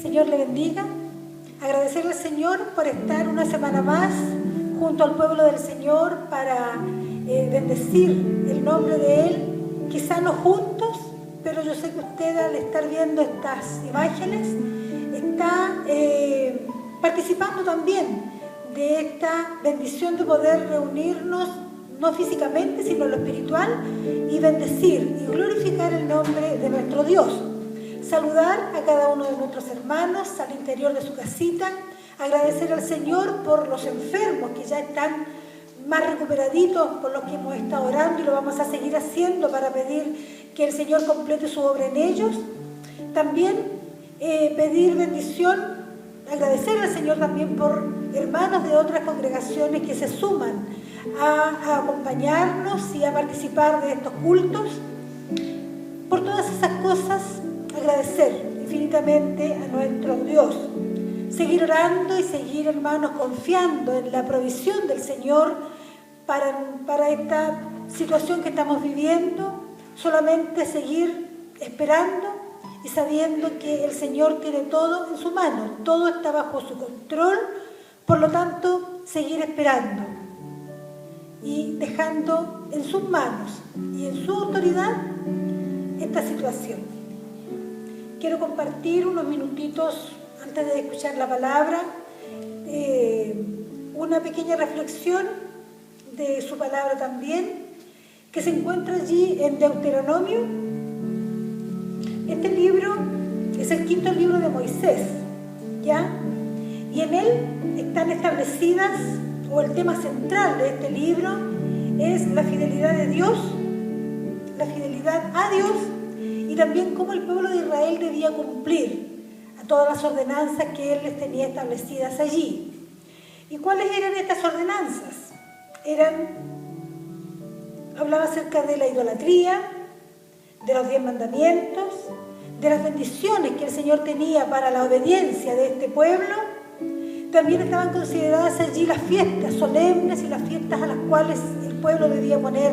Señor le bendiga. Agradecerle al Señor por estar una semana más junto al pueblo del Señor para bendecir el nombre de Él. Quizá no juntos, pero yo sé que usted al estar viendo estas imágenes está participando también de esta bendición de poder reunirnos, no físicamente, sino en lo espiritual, y bendecir y glorificar el nombre de nuestro Dios. Saludar a cada uno de nuestros hermanos al interior de su casita, agradecer al Señor por los enfermos que ya están más recuperaditos, por los que hemos estado orando y lo vamos a seguir haciendo para pedir que el Señor complete su obra en ellos. También pedir bendición, agradecer al Señor también por hermanos de otras congregaciones que se suman a acompañarnos y a participar de estos cultos. Por todas esas cosas, agradecer infinitamente a nuestro Dios. Seguir orando y seguir, hermanos, confiando en la provisión del Señor para esta situación que estamos viviendo. Solamente seguir esperando y sabiendo que el Señor tiene todo en su mano, todo está bajo su control. Por lo tanto, seguir esperando y dejando en sus manos y en su autoridad esta situación. Quiero compartir unos minutitos antes de escuchar la palabra, una pequeña reflexión de su palabra también, que se encuentra allí en Deuteronomio. Este libro es el quinto libro de Moisés, ¿ya? Y en él están establecidas, o el tema central de este libro es la fidelidad de Dios, la fidelidad a Dios, y también cómo el pueblo de Israel debía cumplir a todas las ordenanzas que Él les tenía establecidas allí. ¿Y cuáles eran estas ordenanzas? Hablaba acerca de la idolatría, de los 10 mandamientos, de las bendiciones que el Señor tenía para la obediencia de este pueblo. También estaban consideradas allí las fiestas solemnes y las fiestas a las cuales el pueblo debía poner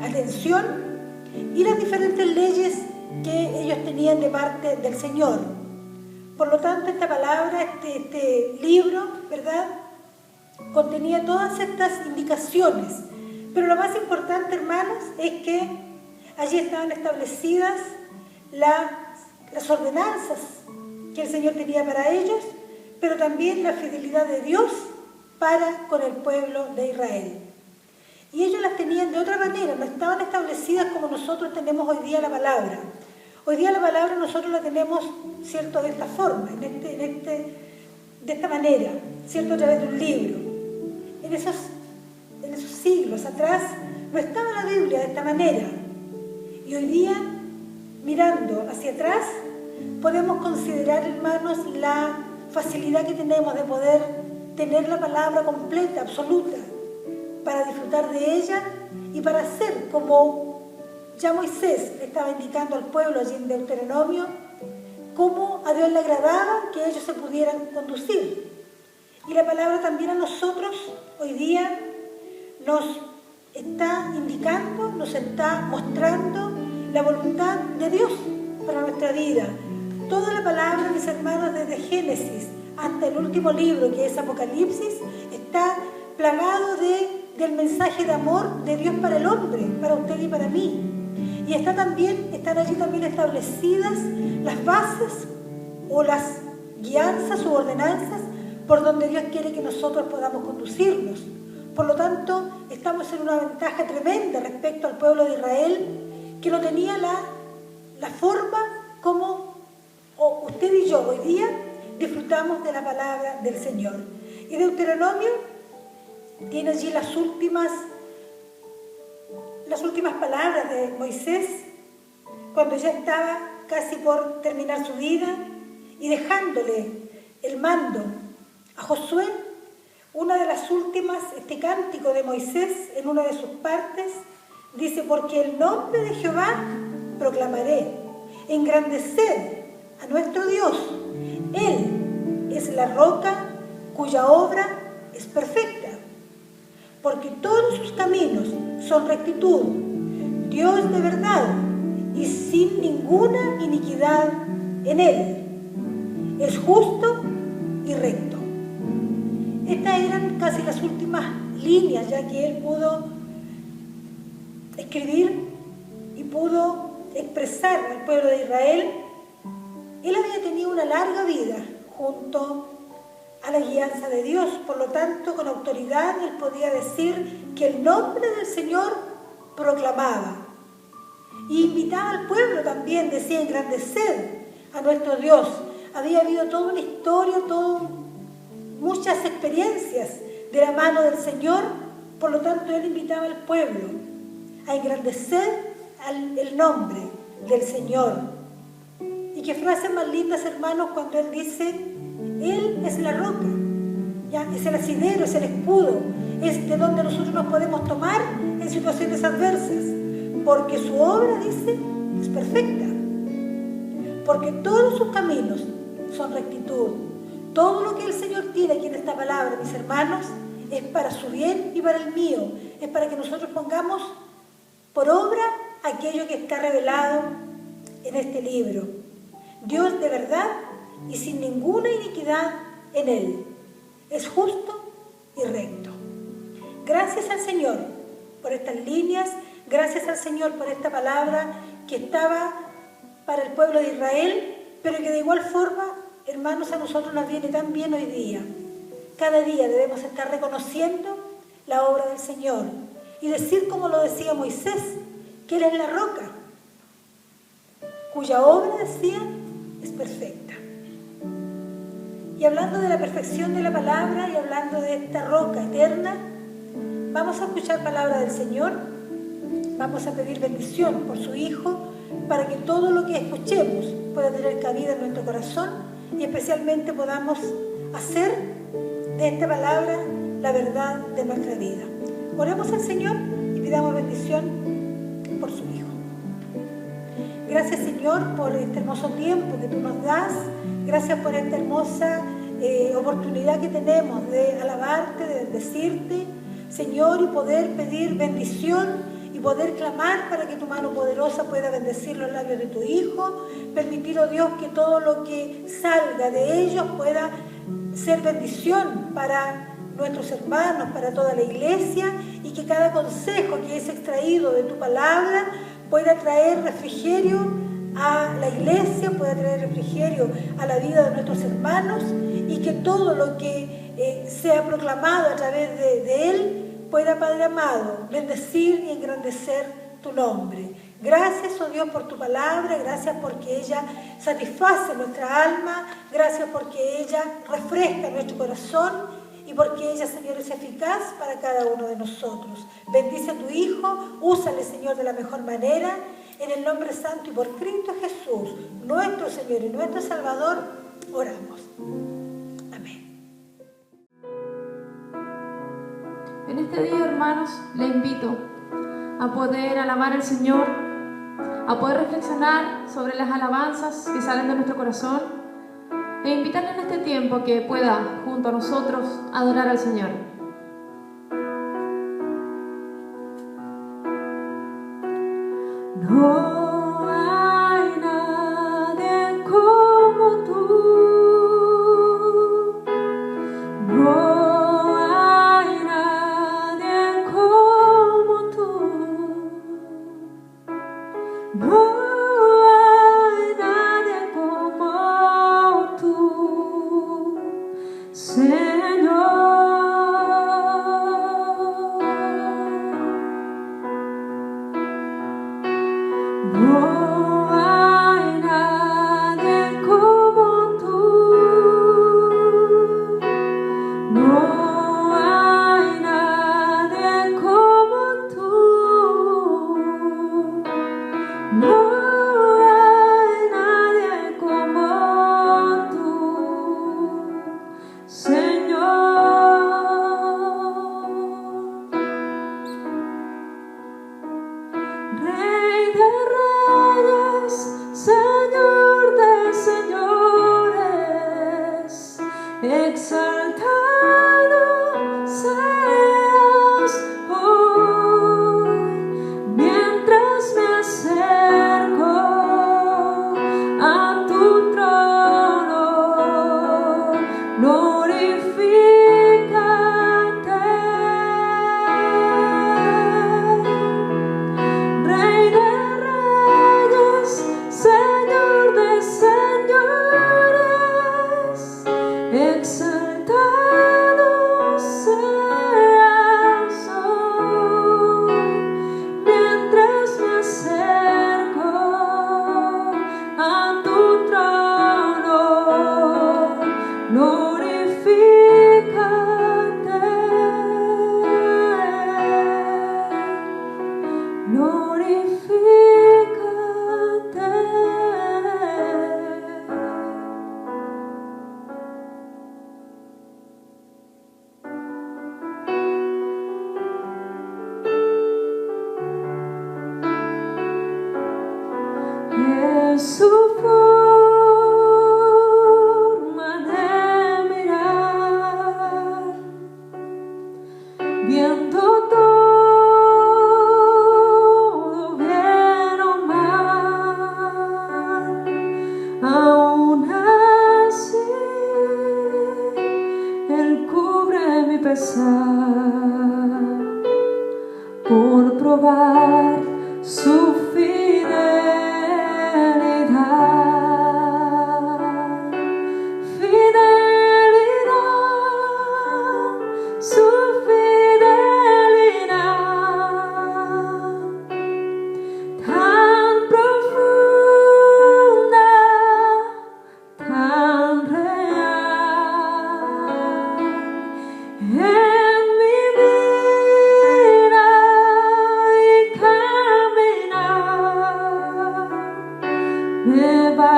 atención, y las diferentes leyes que ellos tenían de parte del Señor. Por lo tanto, esta palabra, este libro, ¿verdad?, contenía todas estas indicaciones. Pero lo más importante, hermanos, es que allí estaban establecidas las ordenanzas que el Señor tenía para ellos, pero también la fidelidad de Dios para con el pueblo de Israel. Y ellos las tenían de otra manera, no estaban establecidas como nosotros tenemos hoy día la palabra. Hoy día la palabra nosotros la tenemos, ¿cierto?, de esta forma, de esta manera, ¿cierto?, a través de un libro. En esos siglos atrás no estaba la Biblia de esta manera. Y hoy día, mirando hacia atrás, podemos considerar, hermanos, la facilidad que tenemos de poder tener la palabra completa, absoluta, para disfrutar de ella y para hacer como ya Moisés le estaba indicando al pueblo allí en Deuteronomio, cómo a Dios le agradaba que ellos se pudieran conducir. Y la palabra también a nosotros hoy día nos está indicando, nos está mostrando la voluntad de Dios para nuestra vida. Toda la palabra, mis hermanos, desde Génesis hasta el último libro, que es Apocalipsis, está plagado del mensaje de amor de Dios para el hombre, para usted y para mí. Y están allí también establecidas las bases o las guianzas u ordenanzas por donde Dios quiere que nosotros podamos conducirnos. Por lo tanto, estamos en una ventaja tremenda respecto al pueblo de Israel, que no tenía la forma como usted y yo hoy día disfrutamos de la palabra del Señor. Y Deuteronomio tiene allí las últimas palabras de Moisés, cuando ya estaba casi por terminar su vida y dejándole el mando a Josué. Una de las últimas, este cántico de Moisés, en una de sus partes, dice: porque el nombre de Jehová proclamaré, engrandeced a nuestro Dios. Él es la roca cuya obra es perfecta, porque todos sus caminos son rectitud, Dios de verdad y sin ninguna iniquidad en él. es justo y recto. Estas eran casi las últimas líneas ya que él pudo escribir y pudo expresar al pueblo de Israel. Él había tenido una larga vida junto a la guianza de Dios, por lo tanto con autoridad él podía decir que el nombre del Señor proclamaba y invitaba al pueblo también, decía, engrandecer a nuestro Dios. Había habido toda una historia, muchas experiencias de la mano del Señor, por lo tanto él invitaba al pueblo a engrandecer el nombre del Señor. Y qué frases más lindas, hermanos, cuando él dice, Él es la roca, ¿ya? Es el asidero, es el escudo, es de donde nosotros nos podemos tomar en situaciones adversas, porque su obra, dice, es perfecta, porque todos sus caminos son rectitud. Todo lo que el Señor tiene aquí en esta palabra, mis hermanos, es para su bien y para el mío, es para que nosotros pongamos por obra aquello que está revelado en este libro. Dios de verdad y sin ninguna iniquidad en él. Es justo y recto. Gracias al Señor por estas líneas, gracias al Señor por esta palabra que estaba para el pueblo de Israel, pero que de igual forma, hermanos, a nosotros nos viene tan bien hoy día. Cada día debemos estar reconociendo la obra del Señor y decir, como lo decía Moisés, que Él es la roca, cuya obra, decía, es perfecta. Y hablando de la perfección de la palabra y hablando de esta roca eterna, vamos a escuchar palabra del Señor, vamos a pedir bendición por su Hijo, para que todo lo que escuchemos pueda tener cabida en nuestro corazón y especialmente podamos hacer de esta palabra la verdad de nuestra vida. Oremos al Señor y pidamos bendición por su Hijo. Gracias, Señor, por este hermoso tiempo que tú nos das. Gracias por esta hermosa oportunidad que tenemos de alabarte, de bendecirte, Señor, y poder pedir bendición y poder clamar para que tu mano poderosa pueda bendecir los labios de tu Hijo. Permitir, oh Dios, que todo lo que salga de ellos pueda ser bendición para nuestros hermanos, para toda la iglesia, y que cada consejo que es extraído de tu palabra pueda traer refrigerio a la iglesia, pueda traer refrigerio a la vida de nuestros hermanos, y que todo lo que sea proclamado a través de él pueda, Padre amado, bendecir y engrandecer tu nombre. Gracias, oh Dios, por tu palabra, gracias porque ella satisface nuestra alma, gracias porque ella refresca nuestro corazón y porque ella, Señor, es eficaz para cada uno de nosotros. Bendice a tu Hijo, úsale, Señor, de la mejor manera, en el nombre santo y por Cristo Jesús, nuestro Señor y nuestro Salvador, oramos. Amén. En este día, hermanos, le invito a poder alabar al Señor, a poder reflexionar sobre las alabanzas que salen de nuestro corazón e invitarle en este tiempo que pueda, junto a nosotros, adorar al Señor. No hay nadie como tú, no hay nadie como tú, no hay nadie como tú, Señor. No hay nadie como tú, no hay nadie como tú, no hay nadie como tú, Señor. Rey de reyes, Señor de señores, exaltado seas hoy, mientras me acerco a tu trono.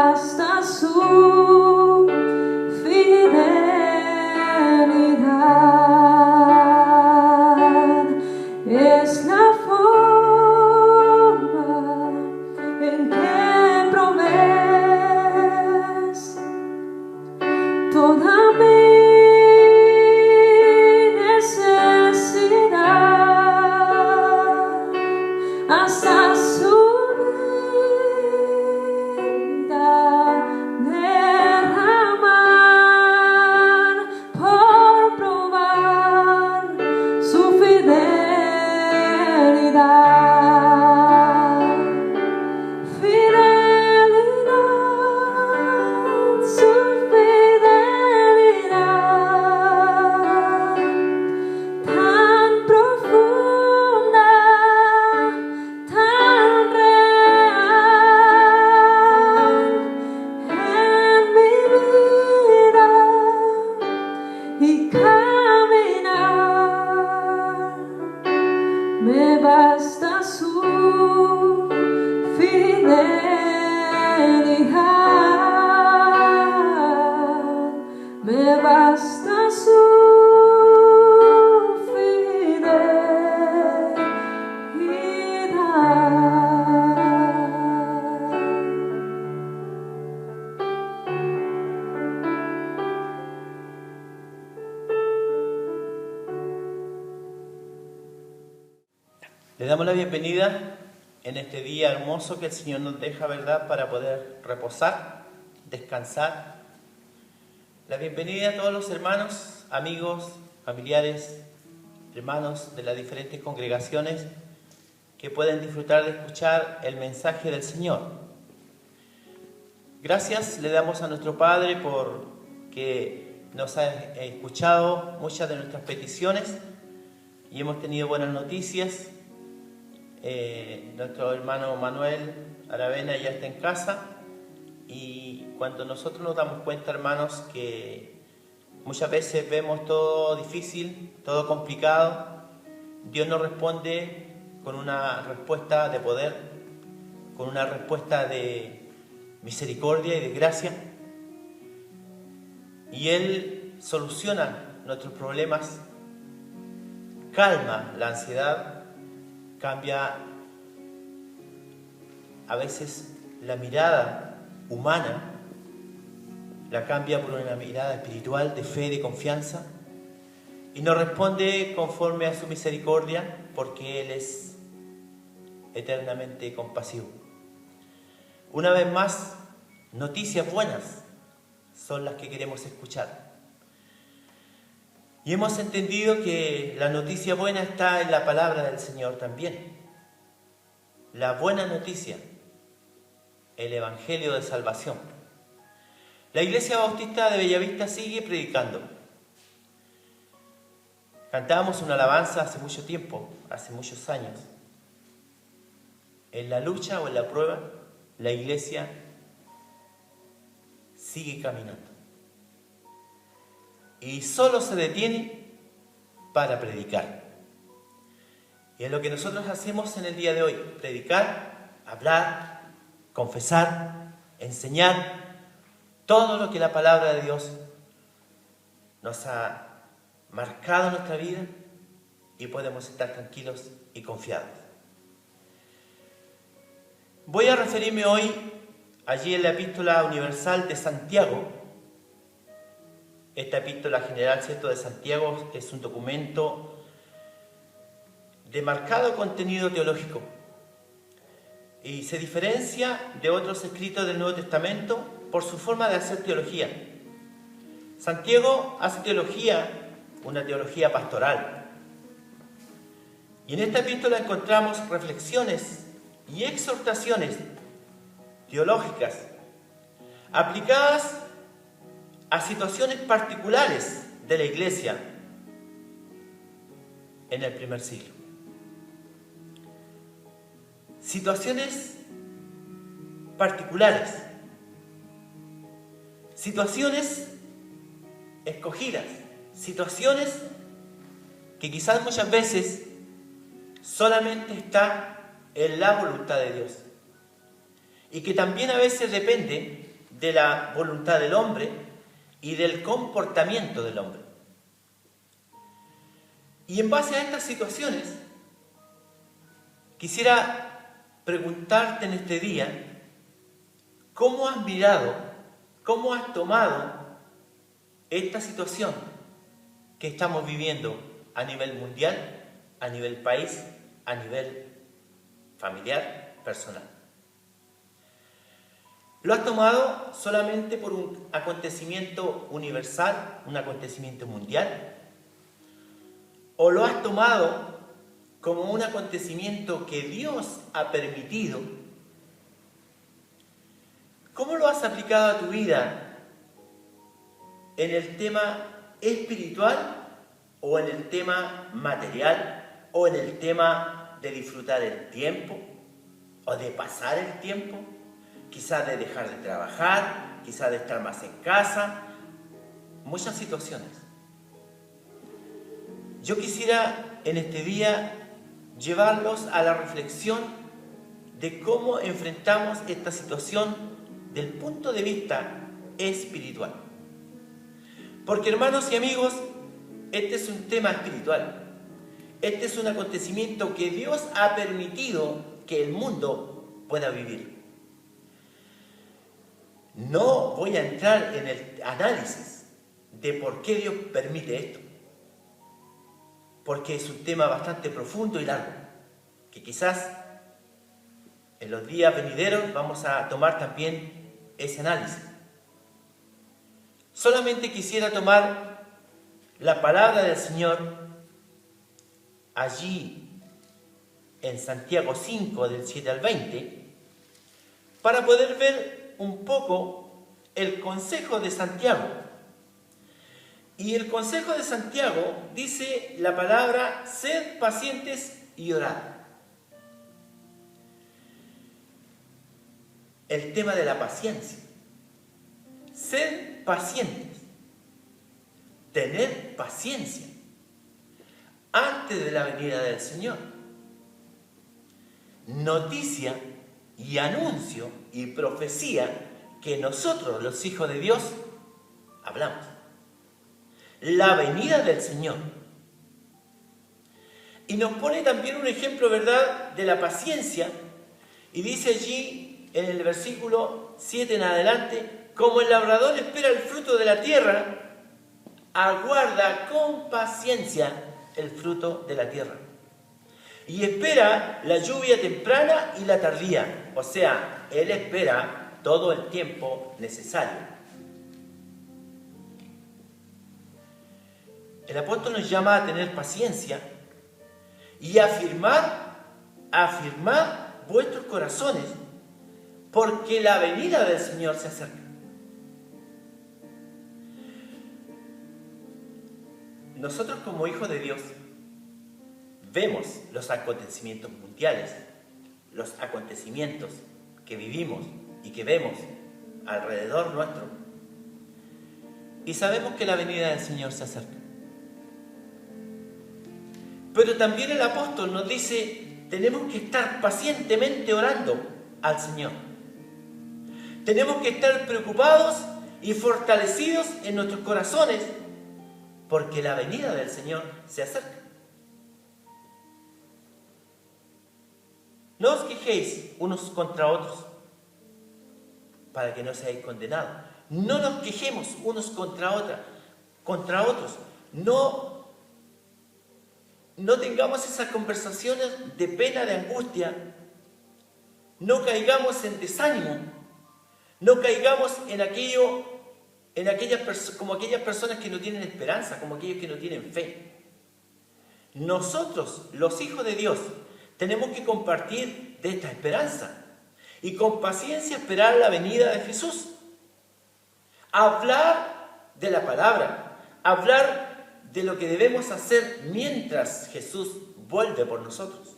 basta su fidelidad. Es la forma en que provees toda mi necesidad, hasta su vida derramar por probar su fidelidad. Fidelidad, su fidelidad, tan profunda, tan real en mi vida y caminar. Me basta su fidelidad, me basta su Le damos la bienvenida en este día hermoso que el Señor nos deja, ¿verdad?, para poder reposar, descansar. La bienvenida a todos los hermanos, amigos, familiares, hermanos de las diferentes congregaciones que pueden disfrutar de escuchar el mensaje del Señor. Gracias le damos a nuestro Padre por que nos ha escuchado muchas de nuestras peticiones y hemos tenido buenas noticias. Nuestro hermano Manuel Aravena ya está en casa, y cuando nosotros nos damos cuenta, hermanos, que muchas veces vemos todo difícil, todo complicado, Dios nos responde con una respuesta de poder, con una respuesta de misericordia y de gracia, y Él soluciona nuestros problemas, calma la ansiedad, cambia a veces la mirada humana, la cambia por una mirada espiritual de fe, de confianza, y nos responde conforme a su misericordia, porque Él es eternamente compasivo. Una vez más, noticias buenas son las que queremos escuchar. Y hemos entendido que la noticia buena está en la palabra del Señor también. La buena noticia, el Evangelio de salvación. La Iglesia Bautista de Bellavista sigue predicando. Cantábamos una alabanza hace mucho tiempo, hace muchos años. En la lucha o en la prueba, la Iglesia sigue caminando. Y solo se detiene para predicar. Y es lo que nosotros hacemos en el día de hoy: predicar, hablar, confesar, enseñar todo lo que la palabra de Dios nos ha marcado en nuestra vida, y podemos estar tranquilos y confiados. Voy a referirme hoy allí en la Epístola Universal de Santiago. Esta epístola general, ¿cierto?, de Santiago es un documento de marcado contenido teológico y se diferencia de otros escritos del Nuevo Testamento por su forma de hacer teología. Santiago hace teología, una teología pastoral. Y en esta epístola encontramos reflexiones y exhortaciones teológicas aplicadas a situaciones particulares de la Iglesia en el primer siglo. Situaciones particulares, situaciones escogidas, situaciones que quizás muchas veces solamente está en la voluntad de Dios, y que también a veces depende de la voluntad del hombre y del comportamiento del hombre. Y en base a estas situaciones, quisiera preguntarte en este día, ¿cómo has mirado, cómo has tomado esta situación que estamos viviendo a nivel mundial, a nivel país, a nivel familiar, personal? ¿Lo has tomado solamente por un acontecimiento universal, un acontecimiento mundial? ¿O lo has tomado como un acontecimiento que Dios ha permitido? ¿Cómo lo has aplicado a tu vida en el tema espiritual o en el tema material o en el tema de disfrutar el tiempo o de pasar el tiempo? Quizás de dejar de trabajar, quizás de estar más en casa, muchas situaciones. Yo quisiera en este día llevarlos a la reflexión de cómo enfrentamos esta situación del punto de vista espiritual. Porque, hermanos y amigos, este es un tema espiritual. Este es un acontecimiento que Dios ha permitido que el mundo pueda vivir. No voy a entrar en el análisis de por qué Dios permite esto, porque es un tema bastante profundo y largo, que quizás en los días venideros vamos a tomar también ese análisis. Solamente quisiera tomar la palabra del Señor allí en Santiago 5, del 7 al 20, para poder ver un poco el consejo de Santiago. Y el consejo de Santiago dice la palabra: sed pacientes y orad. El tema de la paciencia. Sed pacientes. Tener paciencia antes de la venida del Señor. Noticia y anuncio y profecía que nosotros, los hijos de Dios, hablamos. La venida del Señor. Y nos pone también un ejemplo, ¿verdad?, de la paciencia. Y dice allí en el versículo 7 en adelante: como el labrador espera el fruto de la tierra, aguarda con paciencia el fruto de la tierra. Y espera la lluvia temprana y la tardía. O sea, Él espera todo el tiempo necesario. El apóstol nos llama a tener paciencia y a afirmar vuestros corazones, porque la venida del Señor se acerca. Nosotros, como hijos de Dios, vemos los acontecimientos mundiales, los acontecimientos que vivimos y que vemos alrededor nuestro, y sabemos que la venida del Señor se acerca. Pero también el apóstol nos dice: tenemos que estar pacientemente orando al Señor. Tenemos que estar preocupados y fortalecidos en nuestros corazones, porque la venida del Señor se acerca. No os quejéis unos contra otros, para que no seáis condenados. No nos quejemos unos contra otros. No tengamos esas conversaciones de pena, de angustia. No caigamos en desánimo. No caigamos como aquellas personas que no tienen esperanza, como aquellos que no tienen fe. Nosotros, los hijos de Dios, tenemos que compartir de esta esperanza y con paciencia esperar la venida de Jesús. Hablar de la palabra, hablar de lo que debemos hacer mientras Jesús vuelve por nosotros.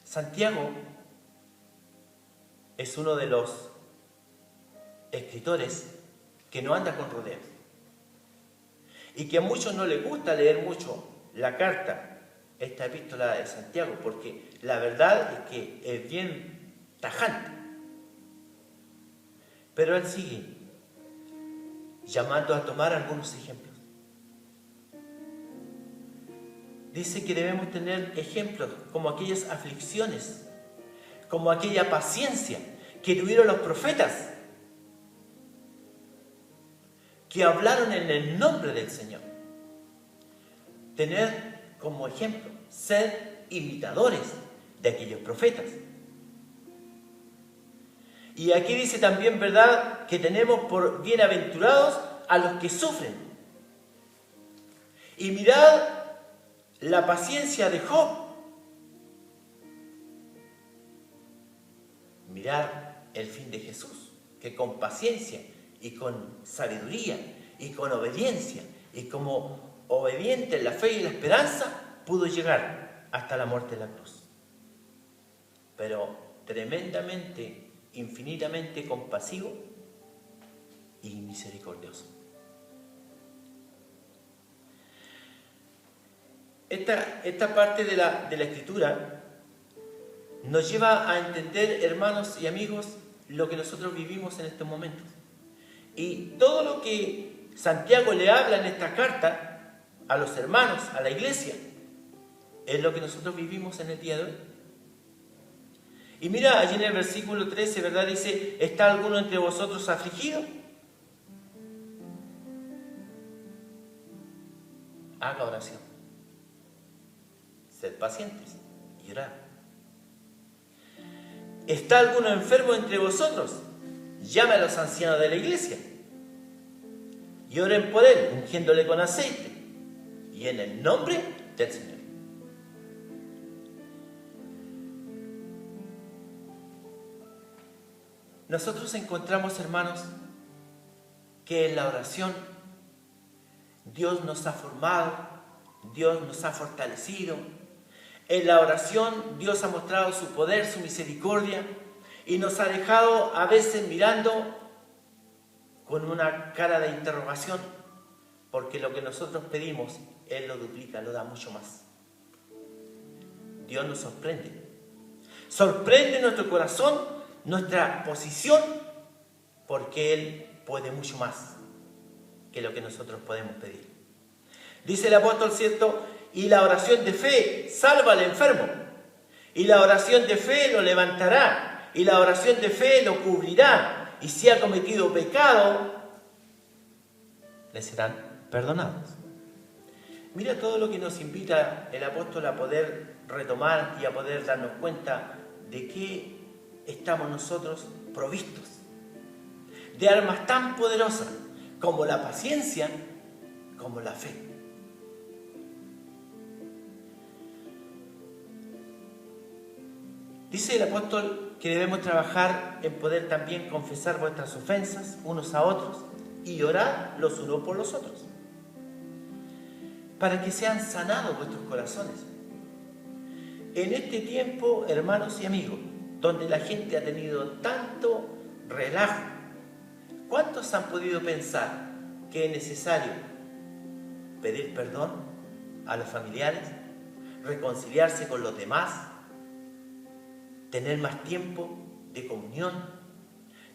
Santiago es uno de los escritores que no anda con rodeos y que a muchos no les gusta leer mucho la carta esta epístola de Santiago, porque la verdad es que es bien tajante. Pero él sigue llamando a tomar algunos ejemplos. Dice que debemos tener ejemplos como aquellas aflicciones, como aquella paciencia que tuvieron los profetas, que hablaron en el nombre del Señor. Tener como ejemplo, ser imitadores de aquellos profetas. Y aquí dice también, ¿verdad?, que tenemos por bienaventurados a los que sufren. Y mirad la paciencia de Job. Mirad el fin de Jesús, que con paciencia y con sabiduría y con obediencia y como obediente en la fe y la esperanza pudo llegar hasta la muerte de la cruz. Pero tremendamente, infinitamente compasivo y misericordioso. Esta parte de la Escritura nos lleva a entender, hermanos y amigos, lo que nosotros vivimos en estos momentos. Y todo lo que Santiago le habla en esta carta a los hermanos, a la iglesia, es lo que nosotros vivimos en el día de hoy. Y mira, allí en el versículo 13, ¿verdad? Dice, ¿está alguno entre vosotros afligido? Haga oración. Sed pacientes y orad. ¿Está alguno enfermo entre vosotros? Llame a los ancianos de la iglesia y oren por él, ungiéndole con aceite y en el nombre del Señor. Nosotros encontramos, hermanos, que en la oración Dios nos ha formado, Dios nos ha fortalecido. En la oración Dios ha mostrado su poder, su misericordia y nos ha dejado a veces mirando con una cara de interrogación, porque lo que nosotros pedimos Él lo duplica, lo da mucho más. Dios nos sorprende. Sorprende nuestro corazón, nuestra posición, porque Él puede mucho más que lo que nosotros podemos pedir. Dice el apóstol, ¿cierto? Y la oración de fe salva al enfermo. Y la oración de fe lo levantará. Y la oración de fe lo cubrirá. Y si ha cometido pecado, le serán perdonados. Mira todo lo que nos invita el apóstol a poder retomar y a poder darnos cuenta de que estamos nosotros provistos de armas tan poderosas como la paciencia, como la fe. Dice el apóstol que debemos trabajar en poder también confesar vuestras ofensas unos a otros y orar los unos por los otros, para que sean sanados vuestros corazones. En este tiempo, hermanos y amigos, donde la gente ha tenido tanto relajo, ¿cuántos han podido pensar que es necesario pedir perdón a los familiares, reconciliarse con los demás, tener más tiempo de comunión,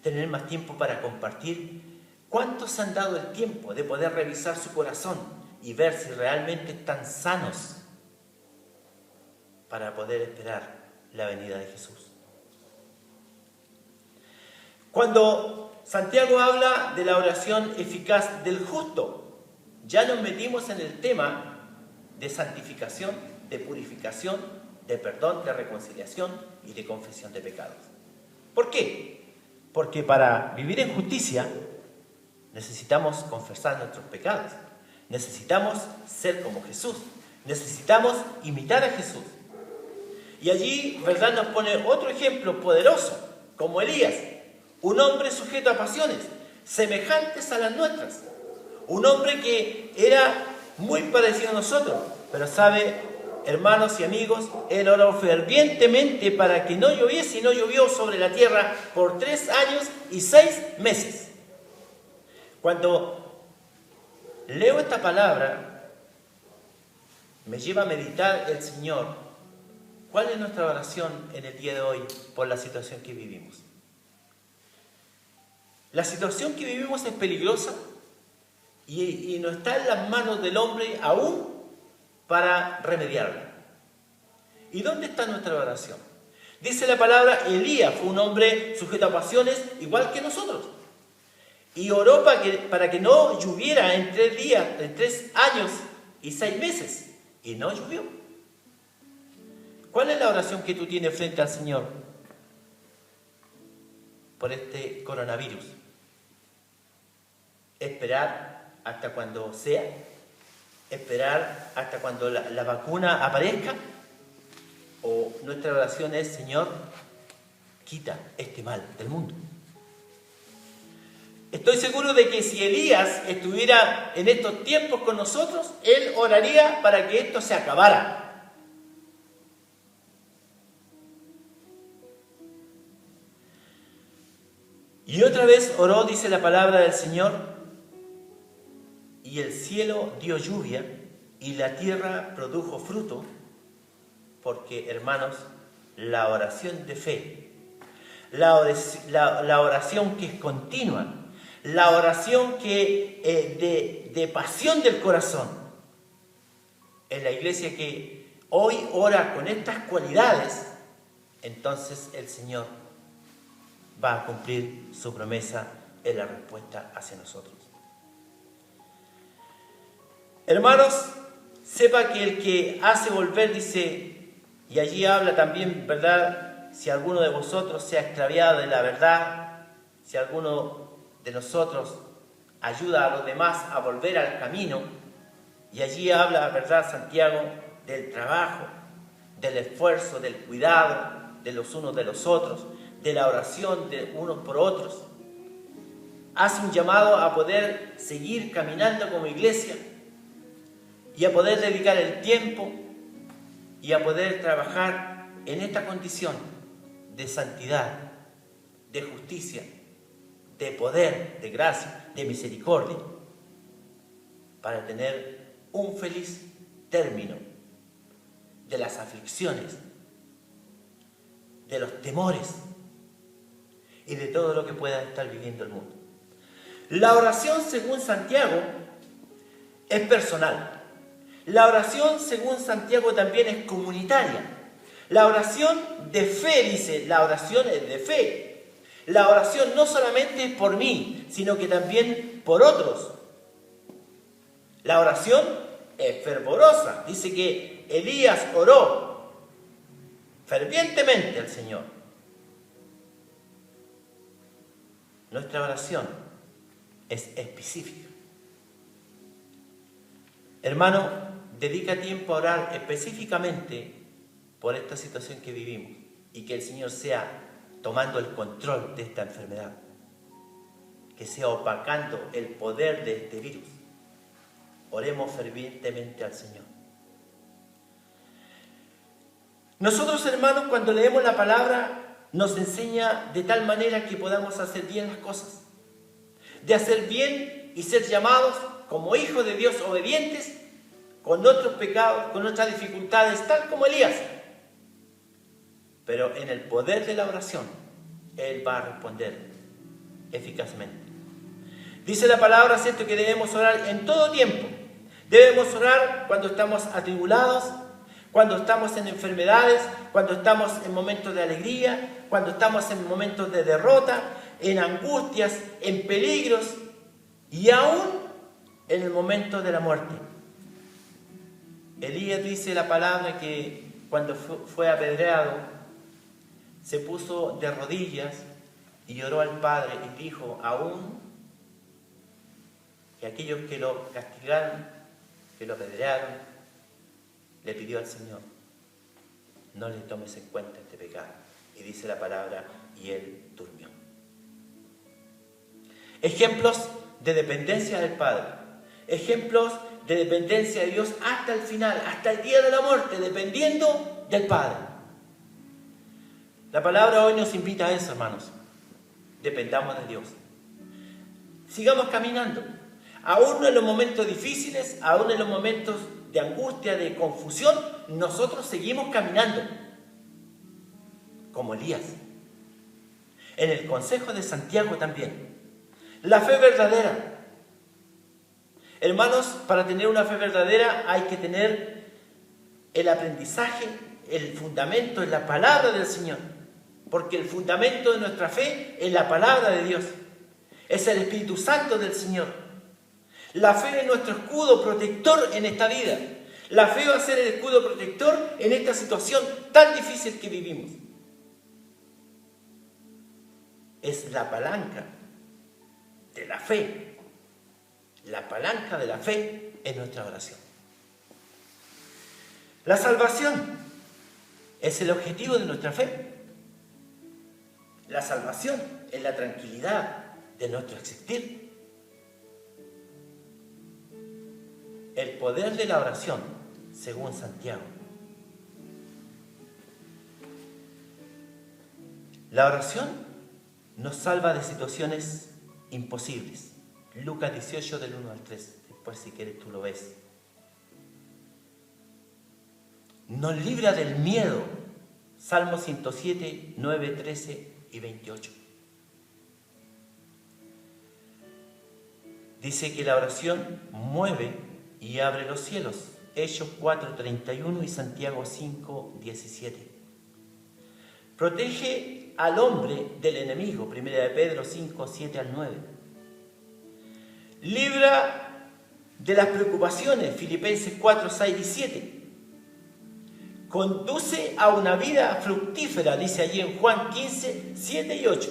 tener más tiempo para compartir? ¿Cuántos han dado el tiempo de poder revisar su corazón y ver si realmente están sanos para poder esperar la venida de Jesús? Cuando Santiago habla de la oración eficaz del justo, ya nos metimos en el tema de santificación, de purificación, de perdón, de reconciliación y de confesión de pecados. ¿Por qué? Porque para vivir en justicia necesitamos confesar nuestros pecados, necesitamos ser como Jesús, necesitamos imitar a Jesús. Y allí, ¿verdad?, nos pone otro ejemplo poderoso, como Elías, un hombre sujeto a pasiones semejantes a las nuestras, un hombre que era muy parecido a nosotros, pero sabe, hermanos y amigos, él oró fervientemente para que no lloviese, y no llovió sobre la tierra por 3 años y 6 meses. Cuando leo esta palabra, me lleva a meditar el Señor. ¿Cuál es nuestra oración en el día de hoy por la situación que vivimos? La situación que vivimos es peligrosa y no está en las manos del hombre aún para remediarla. ¿Y dónde está nuestra oración? Dice la palabra, Elías fue un hombre sujeto a pasiones igual que nosotros. Y oró para que no lloviera en 3 días, en 3 años y 6 meses. Y no llovió. ¿Cuál es la oración que tú tienes frente al Señor por este coronavirus? ¿Esperar hasta cuando sea? ¿Esperar hasta cuando la vacuna aparezca? ¿O nuestra oración es, Señor, quita este mal del mundo? Estoy seguro de que si Elías estuviera en estos tiempos con nosotros, él oraría para que esto se acabara. Y otra vez oró, dice la palabra del Señor, y el cielo dio lluvia y la tierra produjo fruto, porque, hermanos, la oración de fe, la oración que es continua, la oración que de pasión del corazón, en la iglesia que hoy ora con estas cualidades, entonces el Señor va a cumplir su promesa en la respuesta hacia nosotros. Hermanos, sepa que el que hace volver, dice, y allí habla también, ¿verdad? Si alguno de vosotros se ha extraviado de la verdad, si alguno de nosotros ayuda a los demás a volver al camino, y allí habla, ¿verdad, Santiago, del trabajo, del esfuerzo, del cuidado de los unos de los otros, de la oración de unos por otros. Hace un llamado a poder seguir caminando como iglesia y a poder dedicar el tiempo y a poder trabajar en esta condición de santidad, de justicia, de poder, de gracia, de misericordia, para tener un feliz término de las aflicciones, de los temores y de todo lo que pueda estar viviendo el mundo. La oración, según Santiago, es personal. La oración, según Santiago, también es comunitaria. La oración de fe, dice, la oración es de fe. La oración no solamente es por mí, sino que también por otros. La oración es fervorosa. Dice que Elías oró fervientemente al Señor. Nuestra oración es específica. Hermano, dedica tiempo a orar específicamente por esta situación que vivimos y que el Señor sea tomando el control de esta enfermedad, que sea opacando el poder de este virus. Oremos fervientemente al Señor. Nosotros, hermanos, cuando leemos la palabra, nos enseña de tal manera que podamos hacer bien las cosas, de hacer bien y ser llamados como hijos de Dios obedientes, con nuestros pecados, con nuestras dificultades, tal como Elías. Pero en el poder de la oración, Él va a responder eficazmente. Dice la palabra, ¿cierto?, que debemos orar en todo tiempo. Debemos orar cuando estamos atribulados, cuando estamos en enfermedades, cuando estamos en momentos de alegría, cuando estamos en momentos de derrota, en angustias, en peligros y aún en el momento de la muerte. Elías, dice la palabra, que cuando fue apedreado, se puso de rodillas y oró al Padre y dijo, aún que aquellos que lo castigaron, que lo apedrearon, le pidió al Señor, no le tomes en cuenta este pecado. Y dice la palabra, y él durmió. Ejemplos de dependencia del Padre, ejemplos de dependencia de Dios hasta el final, hasta el día de la muerte, dependiendo del Padre. La palabra hoy nos invita a eso, hermanos. Dependamos de Dios. Sigamos caminando. Aún en los momentos difíciles, aún en los momentos de angustia, de confusión, nosotros seguimos caminando, como Elías. En el consejo de Santiago también. La fe verdadera. Hermanos, para tener una fe verdadera hay que tener el aprendizaje, el fundamento en la palabra del Señor. Porque el fundamento de nuestra fe es la palabra de Dios. Es el Espíritu Santo del Señor. La fe es nuestro escudo protector en esta vida. La fe va a ser el escudo protector en esta situación tan difícil que vivimos. Es la palanca de la fe. La palanca de la fe es nuestra oración. La salvación es el objetivo de nuestra fe. La salvación es la tranquilidad de nuestro existir. El poder de la oración, según Santiago. La oración nos salva de situaciones imposibles. Lucas 18 del 1 al 3. Después si quieres tú lo ves. Nos libra del miedo. Salmo 107, 9, 13 y 28. Dice que la oración mueve y abre los cielos. Hechos 4, 31 y Santiago 5, 17. Protege al hombre del enemigo. Primera de Pedro 5, 7 al 9. Libra de las preocupaciones. Filipenses 4, 6 y 7. Conduce a una vida fructífera, dice allí en Juan 15, 7 y 8.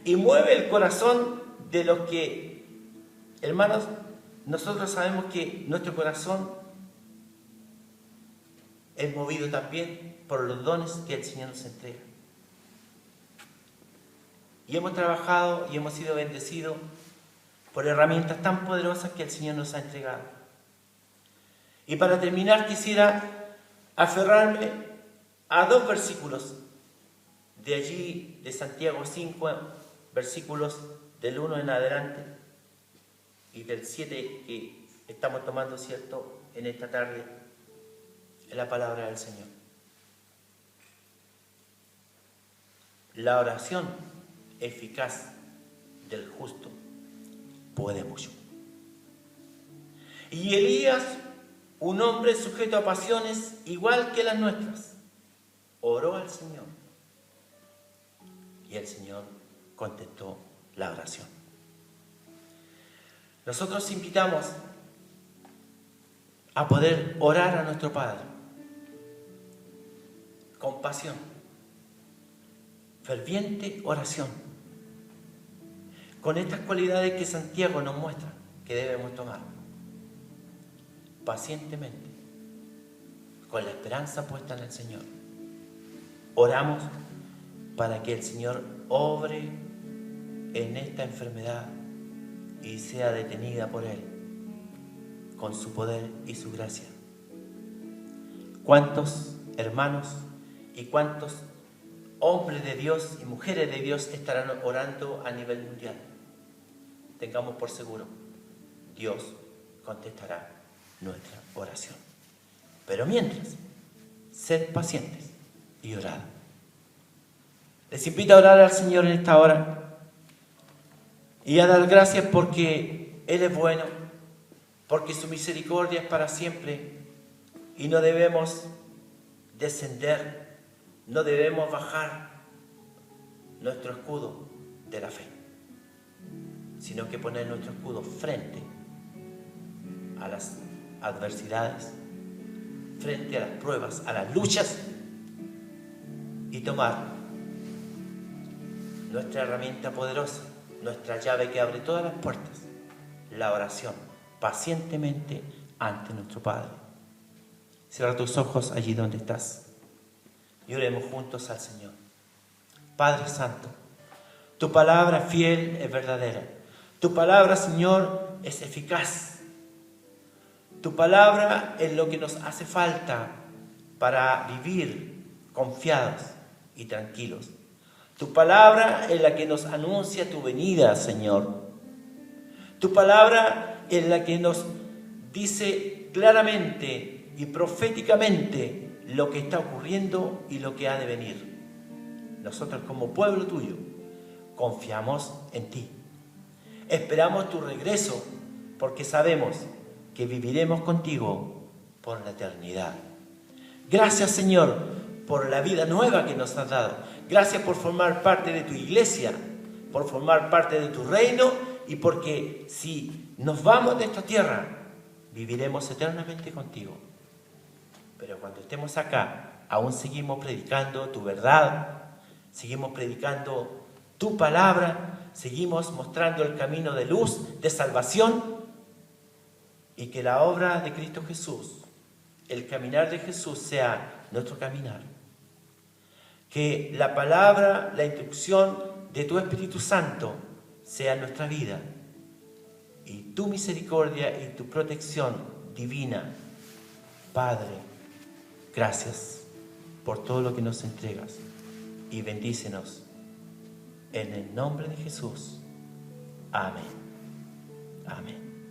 Y mueve el corazón de los que, hermanos, nosotros sabemos que nuestro corazón es movido también por los dones que el Señor nos entrega. Y hemos trabajado y hemos sido bendecidos por herramientas tan poderosas que el Señor nos ha entregado. Y para terminar quisiera aferrarme a 2 versículos de allí, de Santiago 5, versículos del 1 en adelante y del 7 que estamos tomando, ¿cierto?, en esta tarde, en la palabra del Señor. La oración eficaz del justo puede mucho. Y Elías, un hombre sujeto a pasiones igual que las nuestras, oró al Señor. Y el Señor contestó la oración. Nosotros invitamos a poder orar a nuestro Padre con pasión, ferviente oración, con estas cualidades que Santiago nos muestra que debemos tomar. Pacientemente, con la esperanza puesta en el Señor. Oramos para que el Señor obre en esta enfermedad y sea detenida por Él con su poder y su gracia. ¿Cuántos hermanos y cuántos hombres de Dios y mujeres de Dios estarán orando a nivel mundial? Tengamos por seguro, Dios contestará nuestra oración. Pero mientras, sed pacientes y orad. Les invito a orar al Señor en esta hora y a dar gracias porque Él es bueno, porque su misericordia es para siempre y no debemos descender, no debemos bajar nuestro escudo de la fe, sino que poner nuestro escudo frente a las adversidades, frente a las pruebas, a las luchas, y tomar nuestra herramienta poderosa, nuestra llave que abre todas las puertas, la oración, pacientemente ante nuestro Padre. Cierra tus ojos allí donde estás y oremos juntos al Señor. Padre Santo, tu palabra fiel es verdadera. Tu palabra, Señor, es eficaz. Tu palabra es lo que nos hace falta para vivir confiados y tranquilos. Tu palabra es la que nos anuncia tu venida, Señor. Tu palabra es la que nos dice claramente y proféticamente lo que está ocurriendo y lo que ha de venir. Nosotros como pueblo tuyo confiamos en ti. Esperamos tu regreso porque sabemos que viviremos contigo por la eternidad. Gracias, Señor, por la vida nueva que nos has dado. Gracias por formar parte de tu iglesia, por formar parte de tu reino y porque si nos vamos de esta tierra, viviremos eternamente contigo. Pero cuando estemos acá, aún seguimos predicando tu verdad, seguimos predicando tu palabra, seguimos mostrando el camino de luz, de salvación, y que la obra de Cristo Jesús, el caminar de Jesús sea nuestro caminar. Que la palabra, la instrucción de tu Espíritu Santo sea nuestra vida. Y tu misericordia y tu protección divina. Padre, gracias por todo lo que nos entregas. Y bendícenos. En el nombre de Jesús. Amén. Amén.